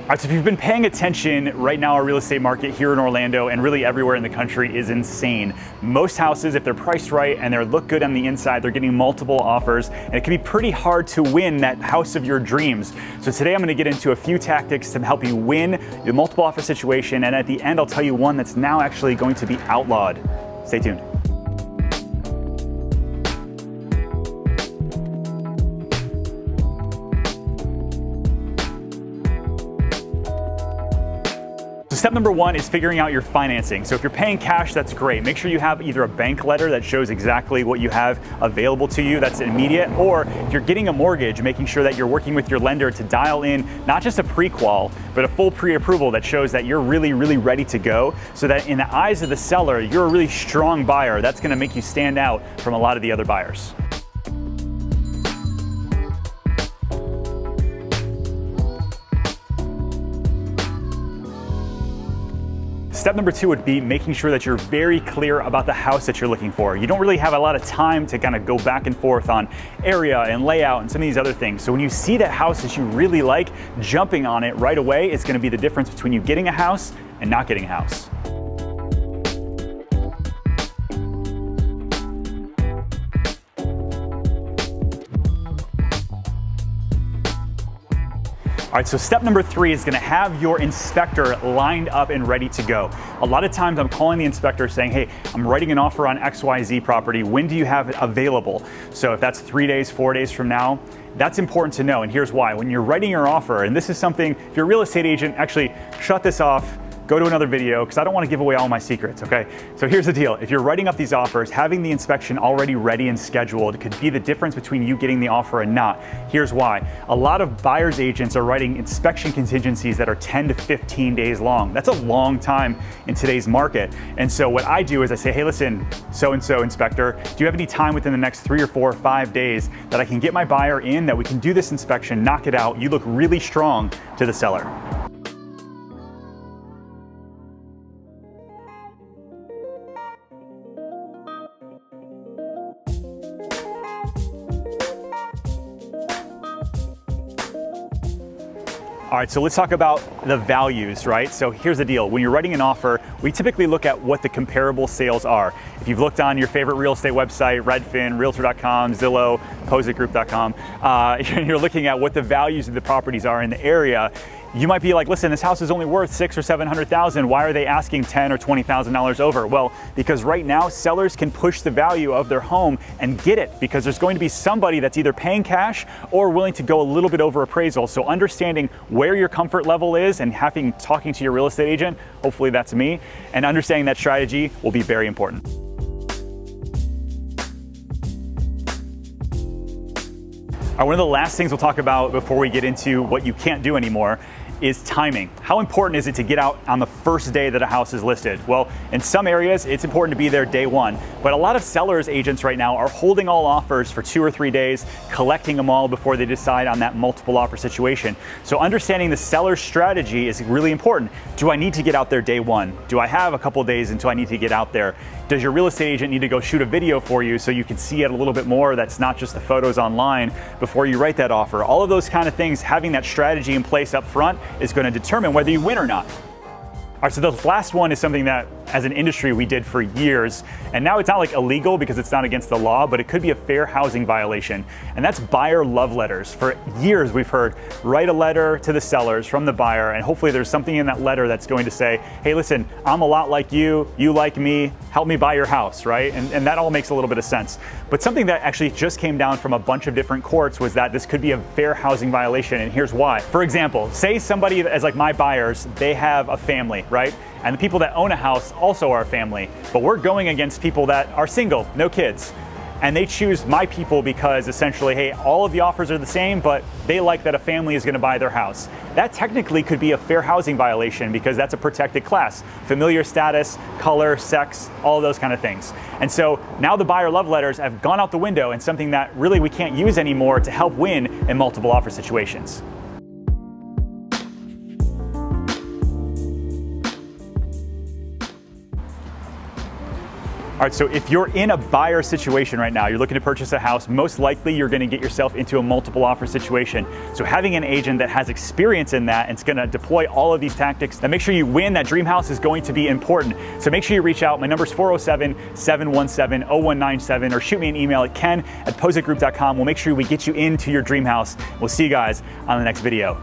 All right, so if you've been paying attention, right now our real estate market here in Orlando and really everywhere in the country is insane. Most houses, if they're priced right and they look good on the inside, they're getting multiple offers, and it can be pretty hard to win that house of your dreams. So today I'm gonna get into a few tactics to help you win the multiple offer situation, and at the end I'll tell you one that's now actually going to be outlawed. Stay tuned. Step number one is figuring out your financing. So if you're paying cash, that's great. Make sure you have either a bank letter that shows exactly what you have available to you that's immediate, or if you're getting a mortgage, making sure that you're working with your lender to dial in not just a pre-qual, but a full pre-approval that shows that you're really ready to go, so that in the eyes of the seller, you're a really strong buyer. That's gonna make you stand out from a lot of the other buyers. Step number two would be making sure that you're very clear about the house that you're looking for. You don't really have a lot of time to kind of go back and forth on area and layout and some of these other things. So when you see that house that you really like, jumping on it right away is going to be the difference between you getting a house and not getting a house. All right, so step number three is gonna have your inspector lined up and ready to go. A lot of times I'm calling the inspector saying, hey, I'm writing an offer on XYZ property. When do you have it available? So if that's 3 days, 4 days from now, that's important to know, and here's why. When you're writing your offer, and this is something, if you're a real estate agent, actually shut this off, go to another video, because I don't want to give away all my secrets, okay? So here's the deal. If you're writing up these offers, having the inspection already ready and scheduled could be the difference between you getting the offer and not. Here's why. A lot of buyer's agents are writing inspection contingencies that are 10 to 15 days long. That's a long time in today's market. And so what I do is I say, hey, listen, so-and-so inspector, do you have any time within the next 3 or 4 or 5 days that I can get my buyer in, that we can do this inspection, knock it out, you look really strong to the seller. All right, so let's talk about the values, right? So here's the deal. When you're writing an offer, we typically look at what the comparable sales are. If you've looked on your favorite real estate website, Redfin, Realtor.com, Zillow, PozekGroup.com, you're looking at what the values of the properties are in the area. You might be like, listen, this house is only worth $600,000 or $700,000. Why are they asking $10,000 or $20,000 over? Well, because right now sellers can push the value of their home and get it, because there's going to be somebody that's either paying cash or willing to go a little bit over appraisal. So understanding where your comfort level is and talking to your real estate agent, hopefully that's me, and understanding that strategy will be very important. One of the last things we'll talk about before we get into what you can't do anymore is timing. How important is it to get out on the first day that a house is listed? Well, in some areas, it's important to be there day one, but a lot of sellers agents right now are holding all offers for 2 or 3 days, collecting them all before they decide on that multiple offer situation. So understanding the seller's strategy is really important. Do I need to get out there day one? Do I have a couple days until I need to get out there? Does your real estate agent need to go shoot a video for you so you can see it a little bit more that's not just the photos online before you write that offer? All of those kind of things, having that strategy in place up front is going to determine whether you win or not. All right, so the last one is something that as an industry we did for years, and now it's not like illegal because it's not against the law, but it could be a fair housing violation, and that's buyer love letters. For years we've heard, write a letter to the sellers from the buyer, and hopefully there's something in that letter that's going to say, hey listen, I'm a lot like you like me, help me buy your house, right? And that all makes a little bit of sense. But something that actually just came down from a bunch of different courts was that this could be a fair housing violation, and here's why. For example, say somebody as like my buyers, they have a family, right? And the people that own a house also are a family, but we're going against people that are single, no kids. And they choose my people because essentially, hey, all of the offers are the same, but they like that a family is gonna buy their house. That technically could be a fair housing violation because that's a protected class. Familiar status, color, sex, all of those kind of things. And so now the buyer love letters have gone out the window, and something that really we can't use anymore to help win in multiple offer situations. All right, so if you're in a buyer situation right now, you're looking to purchase a house, most likely you're gonna get yourself into a multiple offer situation. So having an agent that has experience in that and is gonna deploy all of these tactics that make sure you win that dream house is going to be important. So make sure you reach out. My number is 407-717-0197 or shoot me an email at ken@pozekgroup.com. We'll make sure we get you into your dream house. We'll see you guys on the next video.